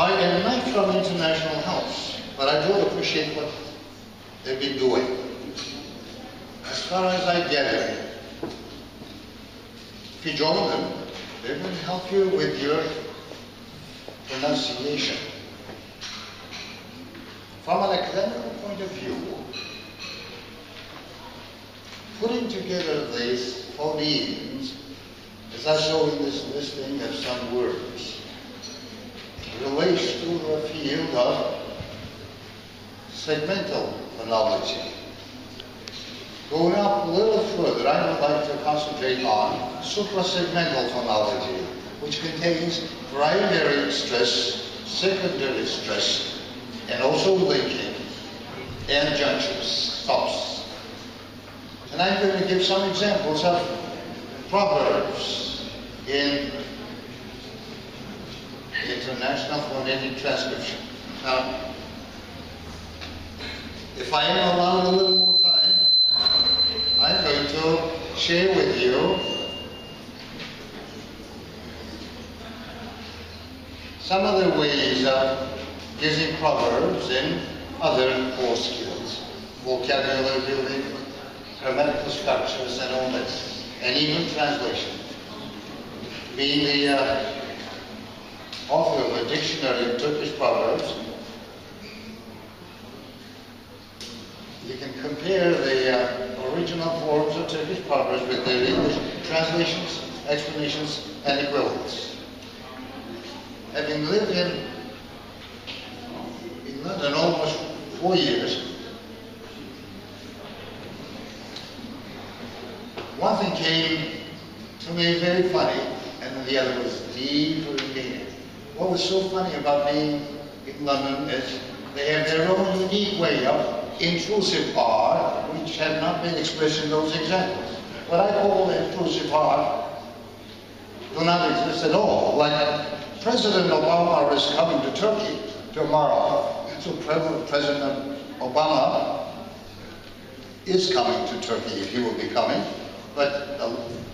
I am not from international house, but I do appreciate what they've been doing. As far as I gather, if you join them, they will help you with your pronunciation. From an academic point of view, putting together these phonemes, as I show in this listing of some words, relates to the field of segmental phonology. Going up a little further, I would like to concentrate on suprasegmental phonology, which contains primary stress, secondary stress, and also linking and junctures, stops. And I'm going to give some examples of proverbs in International Phonetic Transcription. Now, if I am allowed a little more time, I'm going to share with you some other ways of using proverbs and other core skills, vocabulary building, grammatical structures, and all this, and even translation. Being the author of a dictionary of Turkish proverbs, you can compare the original forms of Turkish proverbs with their English translations, explanations, and equivalents. Having lived in London almost 4 years, one thing came to me very funny, and the other was deeper in meaning. What was so funny about being in London is they have their own unique way of intrusive R, which have not been expressed in those examples. What I call intrusive R do not exist at all. Like President Obama is coming to Turkey tomorrow. So President Obama is coming to Turkey, if he will be coming. But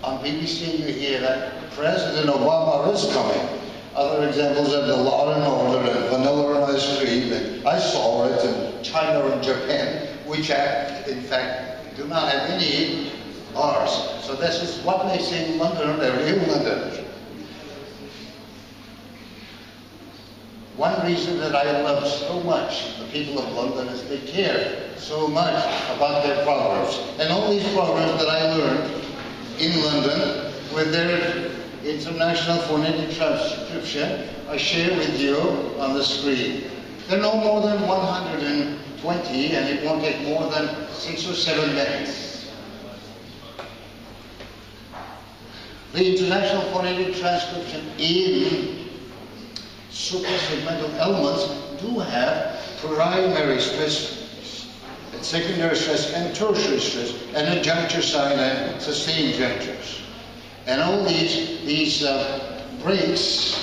on BBC you hear that President Obama is coming. Other examples of the Law and Order and Vanilla Ice Cream, and I saw it in China and Japan, which in fact do not have any R's. So this is what makes in London, they're real Londoners. One reason that I love so much the people of London is they care so much about their proverbs. And all these proverbs that I learned in London with their International Phonetic Transcription, I share with you on the screen. There are no more than 120, and it won't take more than 6 or 7 minutes. The International Phonetic Transcription in suprasegmental elements do have primary stress, and secondary stress, and tertiary stress, and a juncture sign and sustained junctures. And all these breaks,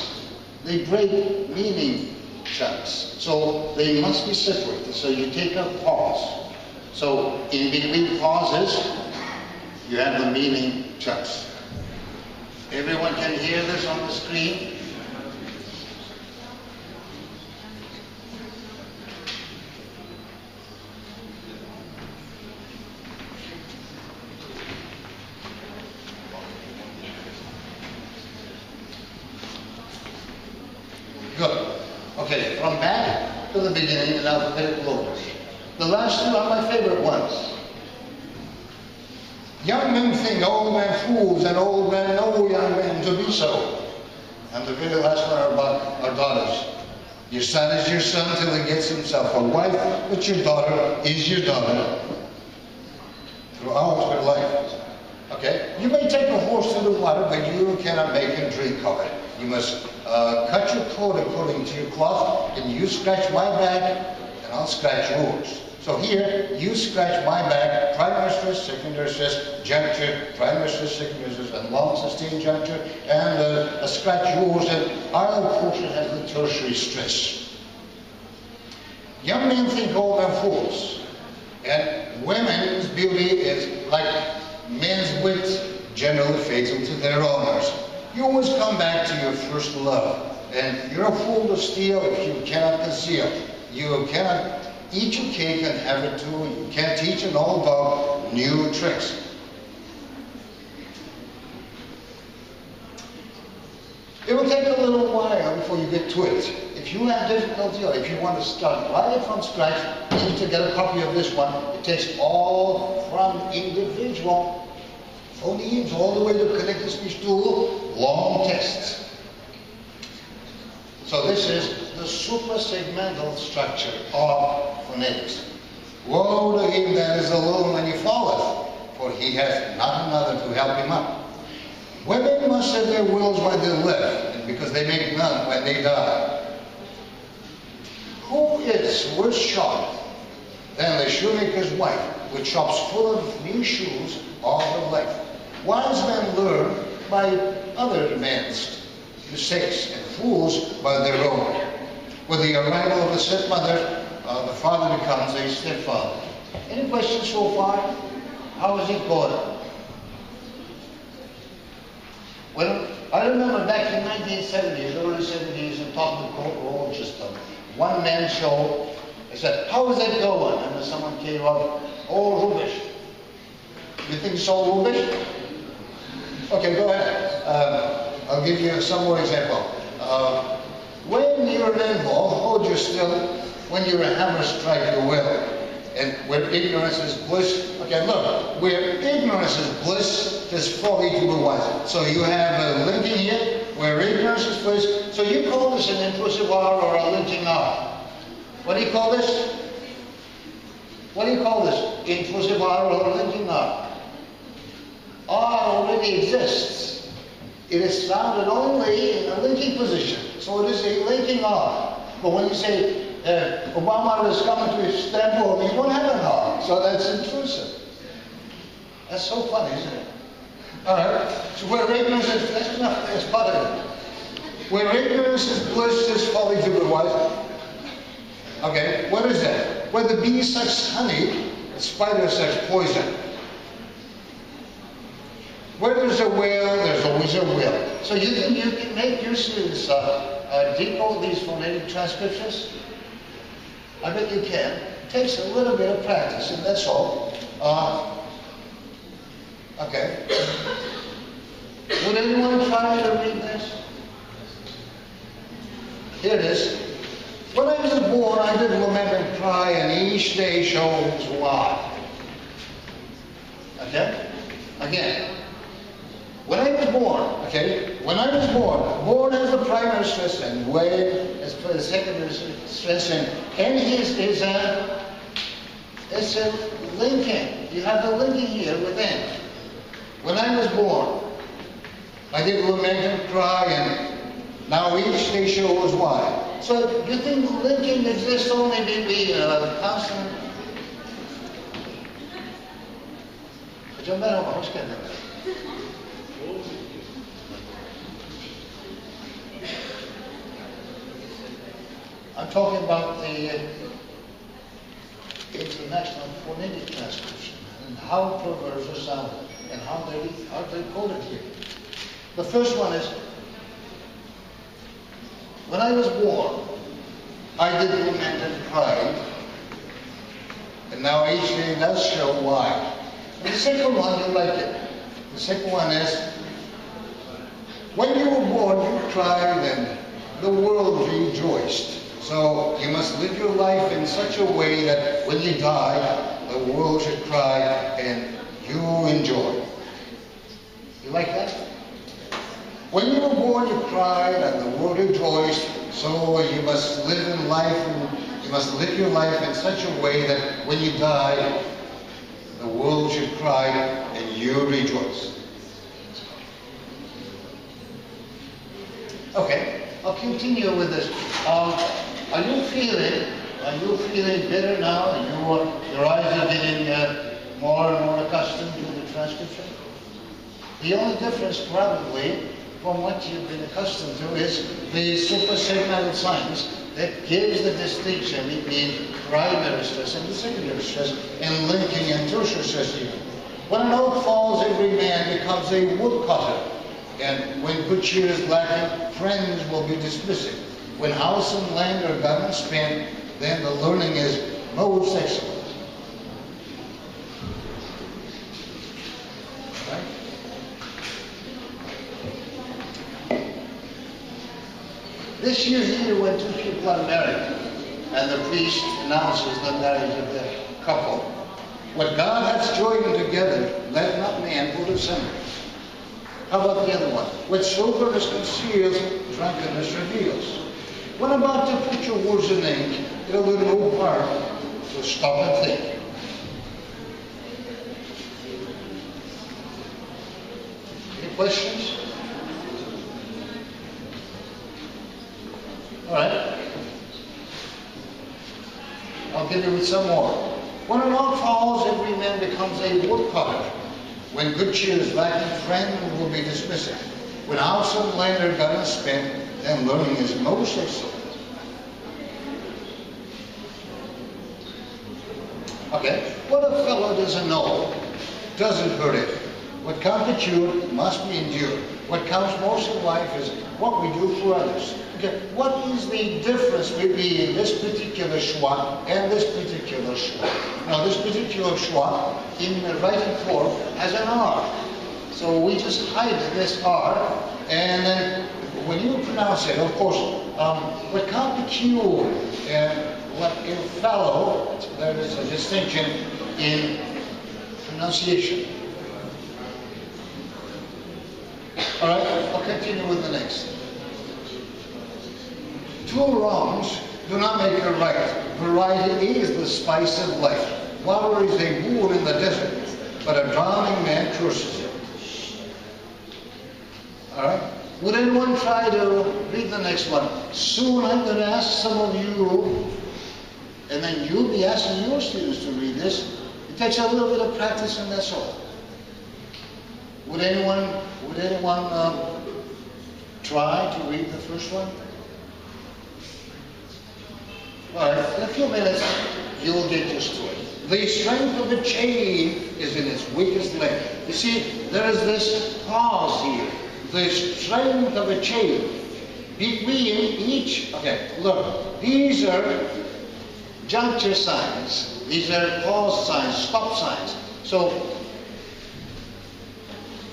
they break meaning chunks. So they must be separated. So you take a pause. So in between pauses, you have the meaning chunks. Everyone can hear this on the screen? Good. Okay, from back to the beginning in alphabetical order. The last two are my favorite ones. Young men think old men fools, and old men know young men to be so. And the very last one are about our daughters. Your son is your son till he gets himself a wife, but your daughter is your daughter throughout her life. Okay? You may take a horse to the water, but you cannot make him drink of it. You must cut your coat according to your cloth, and you scratch my back, and I'll scratch yours. So here, you scratch my back, primary stress, secondary stress, juncture, primary stress, secondary stress, and long sustained juncture, and a scratch yours, and our portion has the tertiary stress. Young men think old men fools, and women's beauty is like men's wit, generally fatal to their owners. You always come back to your first love, And you're a fool to steal if you cannot conceal. You cannot eat your cake and have it too. You can't teach an old dog new tricks. It will take a little while before you get to it. If you have difficulty or if you want to start right from scratch, you need to get a copy of this one. It takes all from individual phonemes all the way to connected speech to long texts. So this is the suprasegmental structure of phonetics. Woe to him that is alone when he falleth, for he hath not another to help him up. Women must have their wills while they live, because they make none when they die. Who is worse shod than the shoemaker's wife, with shops full of new shoes all her life? Wise men learn by other men's mistakes, and fools by their own. With the arrival of a stepmother, the father becomes a stepfather. Any questions so far? How is it going? Well, I remember back in 1970s, early 70s, in talking to Rochester, one man showed, I said, how is that going? And then someone came up, oh, rubbish. You think it's all rubbish? Okay, go ahead. I'll give you some more example. When you're involved, hold you still. When you're a hammer, strike your will. And where ignorance is bliss, okay, look, where ignorance is bliss, there's folly to be wise. So you have a linking here, where ignorance is bliss. So you call this an intrusive R or a linking R. What do you call this? What do you call this? Intrusive R or a linking R? R already exists. It is founded only in a linking position. So it is a linking R. But when you say Obama is coming to Istanbul, you won't have an R. So that's intrusive. That's so funny, isn't it? All right. So where ignorance is, that's enough. That's part of it. Where ignorance is bliss, is folly to be wise. Okay. What is that? Where the bee sucks honey, the spider sucks poison. Where there's a will, there's always a will. So you can make your students decode these phonetic transcriptions. I bet you can. It takes a little bit of practice, and that's all. Okay. Would anyone try to read this? Here it is. When I was born, I did lament and cry, and each day shows why. Okay? Again. When I was born, okay, when I was born has the primary stress and way as for the secondary stress and it's a linking. You have the linking here within. When I was born, I did lament and cry, and now each day shows why. So you think linking exists only maybe constant? I'm talking about the international phonetic transcription and how perverse are sounded and how they coded here. The first one is, when I was born, I did lament and cry, and now each day does show why. And the second one, you like it. The second one is, when you were born, you cried and the world rejoiced. So you must live your life in such a way that when you die, the world should cry and you enjoy. You like that? When you were born, you cried and the world rejoiced. So you must live in life, and you must live your life in such a way that when you die, the world should cry and you rejoice. Okay, I'll continue with this. Are you feeling better now? And your eyes are getting more and more accustomed to the transcription? The only difference probably from what you've been accustomed to is the suprasegmental signs that gives the distinction between primary stress and the secondary stress and linking and tertiary stress even. When an oak falls, every man becomes a woodcutter. And when good cheer is lacking, friends will be dismissing. When house and land are gotten spent, then the learning is most excellent. Right? This year here when two people are married, and the priest announces the marriage of the couple. What God has joined together, let not man put asunder. How about the other one? What soberness conceals, drunkenness reveals. What about to put your words in ink in a little old heart? So stop and think. Any questions? All right. I'll give you some more. When an oak falls, every man becomes a woodcutter. When good cheer is lacking, friend will be dismissing. When house and land are gonna spend, then learning is most excellent. Okay, what a fellow doesn't know doesn't hurt it. What can't be cured must be endured. What counts most in life is what we do for others. Okay, what is the difference between this particular schwa and this particular schwa? Now, this particular schwa in the writing form has an R. So we just hide this R, and then when you pronounce it, of course, what can't be cured and what is fallow, there is a distinction in pronunciation. All right, I'll continue with the next. Two wrongs do not make a right. Variety is the spice of life. Water is a wool in the desert, but a drowning man curses it. All right? Would anyone try to read the next one? Soon I'm going to ask some of you, and then you'll be asking your students to read this. It takes a little bit of practice, and that's all. Would anyone try to read the first one? All right, in a few minutes, you'll get used to it. The strength of a chain is in its weakest link. You see, there is this pause here. The strength of a chain between each. Okay, look, these are juncture signs. These are pause signs, stop signs. So,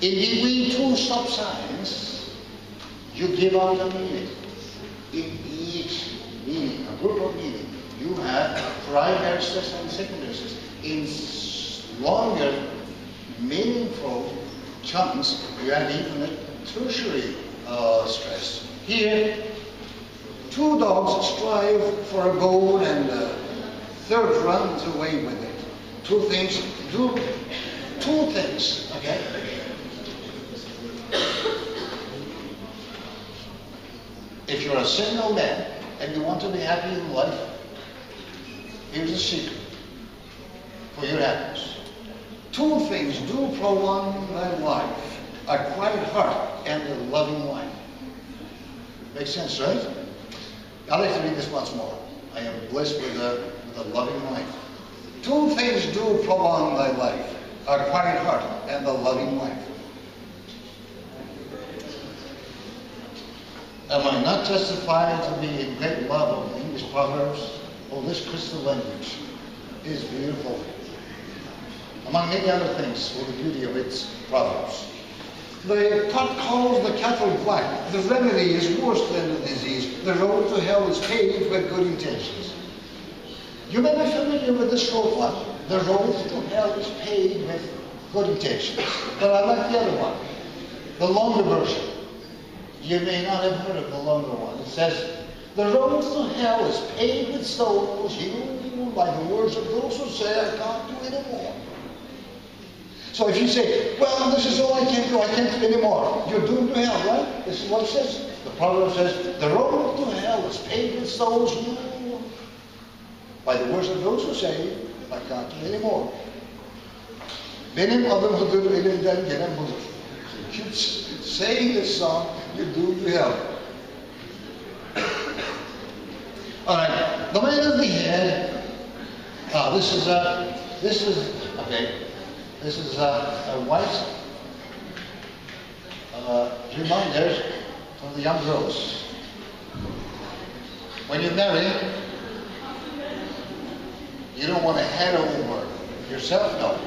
in between two stop signs, you give out a meaning. In each meaning, a group of meaning, you have primary stress and secondary stress. In longer, meaningful chunks, you have even a tertiary stress. Here, two dogs strive for a goal and the third runs away with it. Two things, okay? If you're a single man and you want to be happy in life, here's a secret for your happiness. Two things do prolong thy life: a quiet heart and a loving wife. Makes sense, right? I'd like to read this once more. I am blessed with a loving wife. Two things do prolong thy life: a quiet heart and a loving wife. Am I not testifying to be in great love of the English Proverbs? Oh, this crystal language is beautiful. Among many other things, for the beauty of its Proverbs. The pot calls the kettle black. The remedy is worse than the disease. The road to hell is paved with good intentions. You may be familiar with this short one. The road to hell is paved with good intentions. But I like the other one, the longer version. You may not have heard of the longer one. It says, the road to hell is paved with stones, hewn by the words of those who say, I can't do any more. So if you say, well, this is all I can do any more, you're doomed to hell, right? This is what it says. The proverb says, the road to hell is paved with stones, hewn by the words of those who say, I can't do any more. Benim adım Hıdır, elimden gelen budur. Keep saying this song, you're doomed to hell. All right, the man of the head. This is a white reminder for the young girls. When you marry, you don't want to head over yourself, no.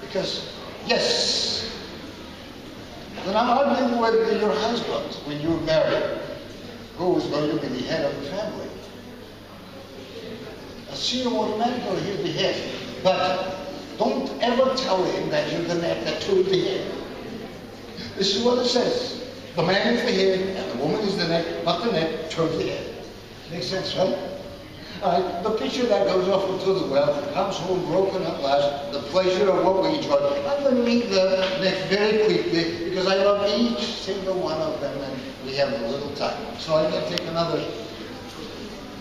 Because, yes, you're not arguing with your husband when you're married. Who is going to be the head of the family? Assume automatically he's the head. But don't ever tell him that you're the neck that turned the head. This is what it says. The man is the head and the woman is the neck, but the neck turns the head. Makes sense, right? The picture that goes off into the well comes home broken at last, the pleasure of what we enjoy. I'm going to read the next very quickly because I love each single one of them and we have a little time. So I'm going to take another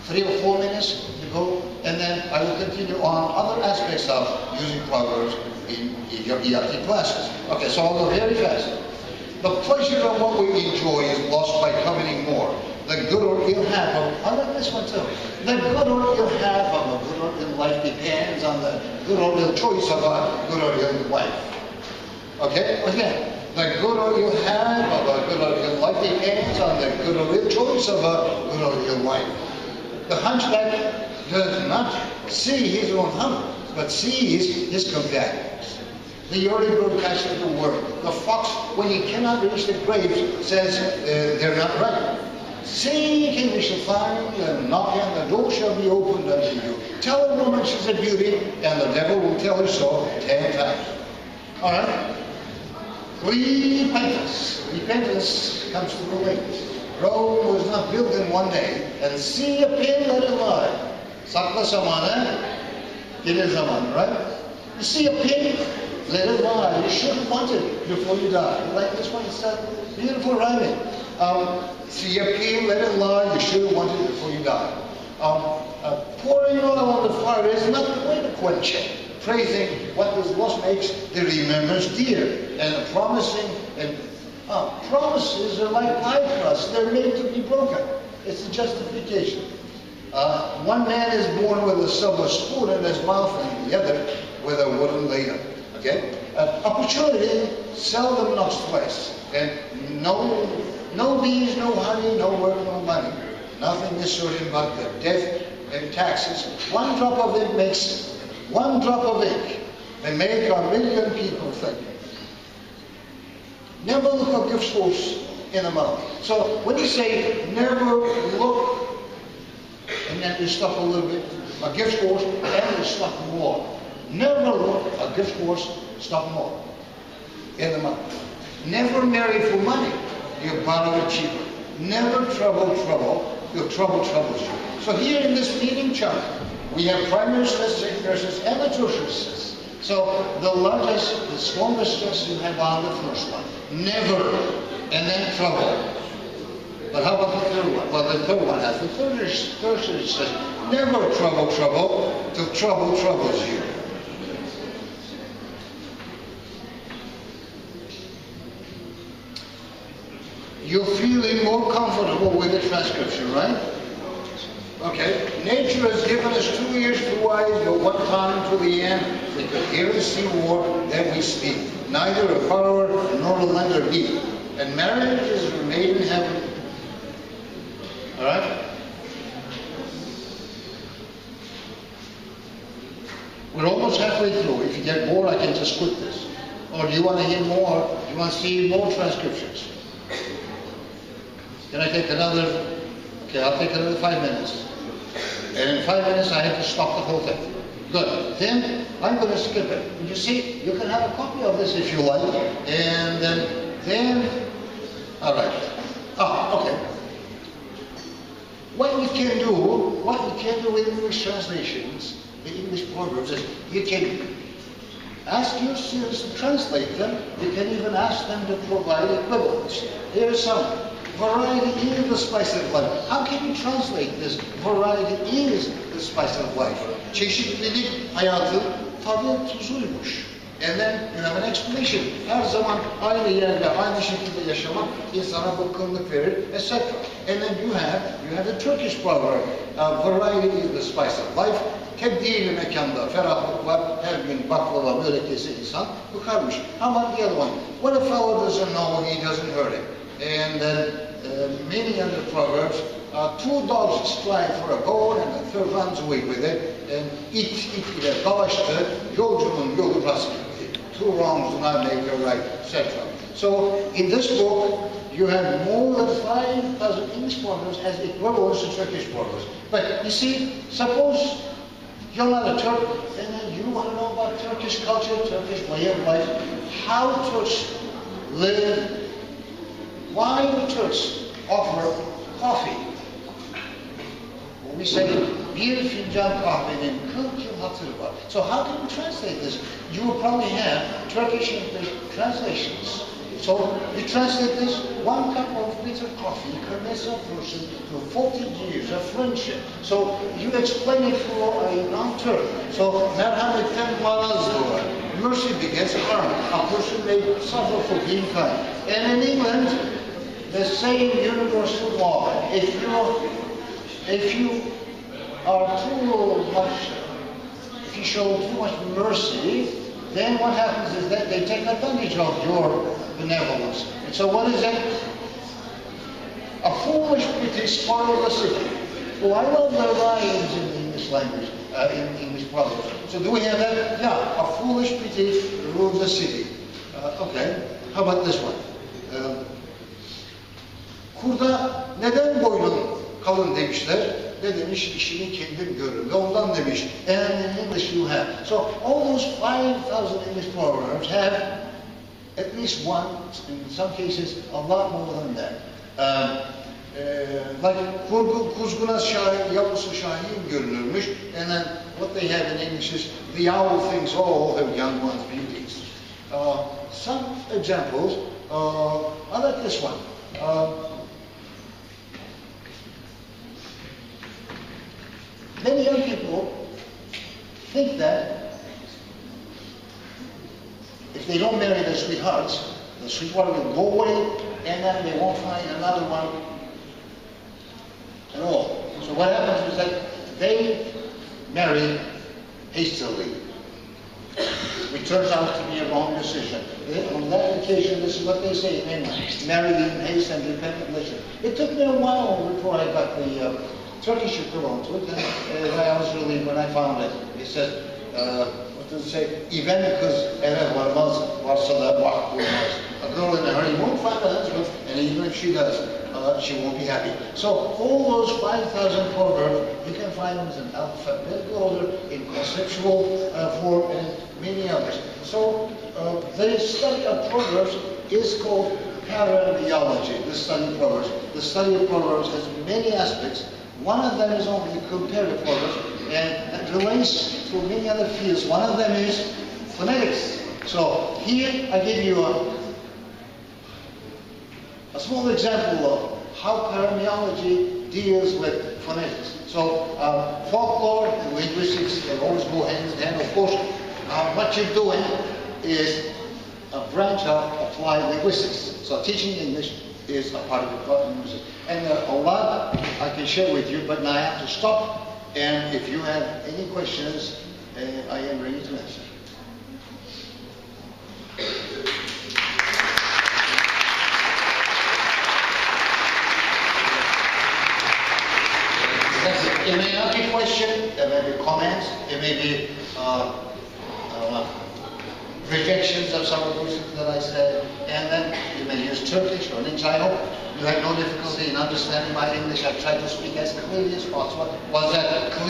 3 or 4 minutes to go and then I will continue on other aspects of using Proverbs in your ERT classes. Okay, so I'll go very fast. The pleasure of what we enjoy is lost by coveting more. The good or ill have of, I like this one too. The good or ill have of a good or ill life depends on the good or ill choice of a good or ill wife. Okay, again, the good or ill have of a good or ill life depends on the good or ill choice of a good or ill wife. The hunchback does not see his own hump, but sees his companions. The early bird catches the worm. The fox, when he cannot reach the grapes, says they're not ripe. Seek and you shall find, and knock and the door shall be opened unto you. Tell a woman she's a beauty, and the devil will tell her so 10 times. All right? Repentance. Repentance comes to the late. Rome was not built in one day. And see a pin, let it lie. Sakla zamana, gelir zaman, right? You see a pin, let it lie. You shouldn't want it before you die. You like this one? It's beautiful rhyming. See a pin, let it lie. You shouldn't want it before you die. Pouring oil on the fire is not the way to quench it. Praising what was lost makes the remembrance dear. And promising and promises are like pie crusts. They're made to be broken. It's a justification. One man is born with a silver spoon in his mouth and the other with a wooden ladle. Okay? Opportunity seldom knocks twice. And no bees, no honey, no work, no money. Nothing is certain but the death and taxes. One drop of ink makes one drop of ink. They make a million people think. Never look a gift horse in the mouth. So when you say never look, and then you stop a little bit, a gift horse, and you stop more. Never look a gift horse, stop more in the mouth. Never marry for money, you borrow it cheaper. Never trouble, your trouble troubles you. So here in this meeting chart, we have primary stress, secondary stress, and the tertiary stress. So the largest, the strongest stress you have on the first one. Never, and then trouble. But how about the third one? Well, the third one has the tertiary stress. Never trouble, till trouble troubles you. You're feeling more comfortable with the transcription, right? Okay. Nature has given us 2 ears, 2 eyes, but 1 tongue to the end. We could hear and see more than we speak. Neither a borrower nor a lender be. And marriage is made in heaven. All right? We're almost halfway through. If you get bored, I can just quit this. Or do you want to hear more? Do you want to see more transcriptions? Can I take another? Okay, I'll take another 5 minutes. And in 5 minutes, I have to stop the whole thing. Good. Then, I'm going to skip it. You see, you can have a copy of this if you like. And then, all right. Okay. What you can do with English translations, the English proverbs, is you can ask your students to translate them. You can even ask them to provide equivalents. Here's some. Variety is the spice of life. How can you translate this? Variety is the spice of life. Çeşitlilik hayatın tadı tuzuymuş. And then you have an explanation. Her zaman aynı yerde, aynı şekilde yaşamak insana bıkkınlık verir, etc. And then you have the Turkish proverb, variety is the spice of life. Tek değil mekanda ferahlık var, her gün baklava börekesi insan bıkarmış. Ama the other one, what a fellow doesn't know, he doesn't hurt him. And then many other proverbs, two dogs strive for a bone and the third runs away with it. And it ile dalaştı, yolcunun yolu rast gitti. Two wrongs do not make a right, etc. So in this book, you have more than 5,000 English proverbs as equivalents to Turkish proverbs. But you see, suppose you're not a Turk, and then you want to know about Turkish culture, Turkish way of life, how Turks live, why the Turks offer coffee. When we say, bir fincan kahvenin 40 yıl hatırı var. So how can we translate this? You will probably have Turkish English translations. So you translate this, 1 cup of bitter coffee commits a person to 40 years of friendship. So you explain it for a non-Turk. So merhametten marazdır. Mercy begets harm. A person may suffer for being kind. And in England, the same universal law. If you are too much, if you show too much mercy, then what happens is that they take advantage of your benevolence. And so what is it? A foolish pity spoils the city. Oh, I love the rhymes in the English language, in English proverbs. So do we have that? Yeah, a foolish pity rules the city. Okay, how about this one? Kurda neden boynun kalın demişler. Ne demiş? İşini kendim görürüm. Ve ondan demiş. And in English you have. So all those 5,000 English proverbs have at least one, in some cases a lot more than that. Like kuzguna yavrusu şahin görünürmüş. And then what they have in English is the owl thinks all her young ones beauties. Some examples, I like this one. Many young people think that if they don't marry their sweethearts, the sweetheart will go away and then they won't find another one at all. So what happens is that they marry hastily, which turns out to be a wrong decision. On that occasion, this is what they say in England, married in haste and repentant leisure. It took me a while before I got the Turkish equivalent to it, and I was relieved when I found it. It said, what does it say? İven kız eve varmaz, varsa da vah bulmaz. A girl in a hurry won't find a husband, and even if she does, she won't be happy. So all those 5,000 proverbs, you can find them in alphabetical order, in conceptual form, and many others. So the study of proverbs is called parabiology, the study of proverbs. The study of proverbs has many aspects. One of them is only comparative proverbs, and it relates to many other fields. One of them is phonetics. So here I give you a small example of how parabiology deals with phonetics. So folklore and linguistics, they always go hand in hand. Of course, what you're doing is a branch of applied linguistics. So teaching English is a part of the music. And a lot I can share with you, but now I have to stop. And if you have any questions, I am ready to answer. It may not be a question, there may be comments, there may be rejections of some of those things that I said, and then you may use Turkish or English. I hope you had no difficulty in understanding my English. I tried to speak as clearly as possible. Was that clear?